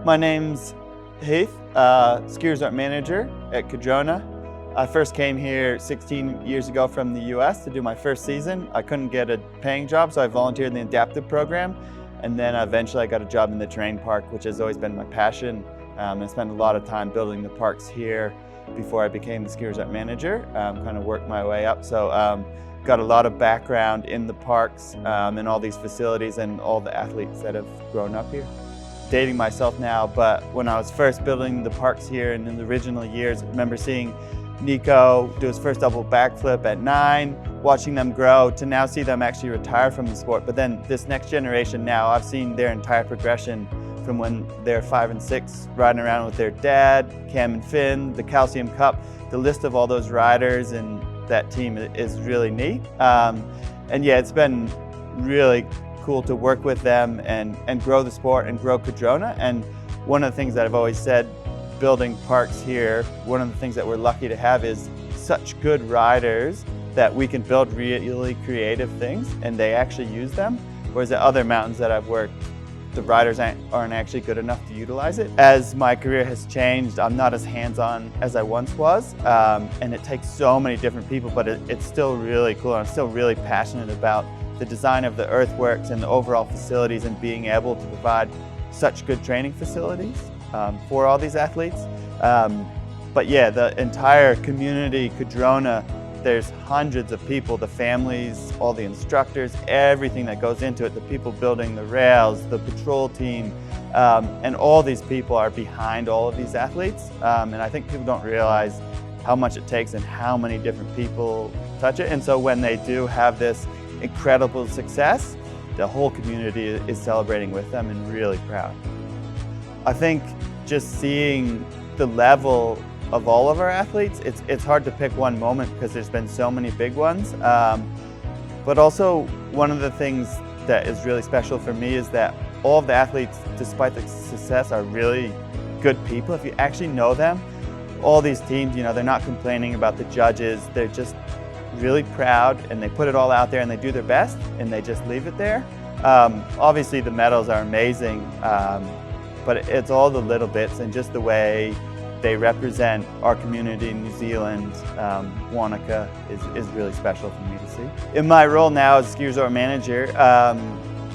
My name's Heath, ski resort manager at Cardrona. I first came here 16 years ago from the US to do my first season. I couldn't get a paying job, so I volunteered in the adaptive program. And then eventually I got a job in the terrain park, which has always been my passion. I spent a lot of time building the parks here before I became the ski resort manager, kind of worked my way up. So got a lot of background in the parks and all these facilities and all the athletes that have grown up here. Dating myself now, but when I was first building the parks here and in the original years, I remember seeing Nico do his first double backflip at 9, watching them grow to now see them actually retire from the sport. But then this next generation now, I've seen their entire progression from when they're 5 and 6, riding around with their dad, Cam and Finn, the Calcium Cup. The list of all those riders and that team is really neat. And yeah, it's been really cool to work with them and grow the sport and grow Cardrona. And one of the things that I've always said, building parks here, one of the things that we're lucky to have is such good riders that we can build really creative things and they actually use them. Whereas at other mountains that I've worked, the riders aren't actually good enough to utilize it. As my career has changed, I'm not as hands-on as I once was, and it takes so many different people, but it's still really cool, and I'm still really passionate about the design of the earthworks and the overall facilities and being able to provide such good training facilities for all these athletes. But yeah, the entire community, Cardrona, there's hundreds of people, the families, all the instructors, everything that goes into it, the people building the rails, the patrol team, and all these people are behind all of these athletes. And I think people don't realize how much it takes and how many different people touch it. And so when they do have this incredible success, the whole community is celebrating with them and really proud. I think just seeing the level of all of our athletes, it's hard to pick one moment because there's been so many big ones. But also one of the things that is really special for me is that all of the athletes, despite the success, are really good people. If you actually know them, all these teams, you know, they're not complaining about the judges. They're just really proud and they put it all out there and they do their best and they just leave it there. Obviously the medals are amazing, but it's all the little bits and just the way they represent our community in New Zealand. Wanaka is really special for me to see. In my role now as ski resort manager,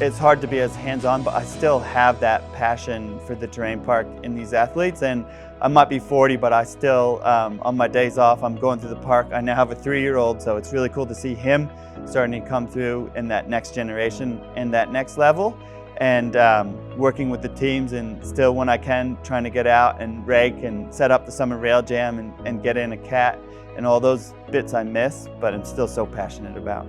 it's hard to be as hands-on, but I still have that passion for the terrain park in these athletes. And I might be 40, but I still, on my days off, I'm going through the park. I now have a 3-year-old, so it's really cool to see him starting to come through in that next generation and that next level. And working with the teams, and still when I can, trying to get out and rake and set up the summer rail jam and get in a cat and all those bits I miss, but I'm still so passionate about.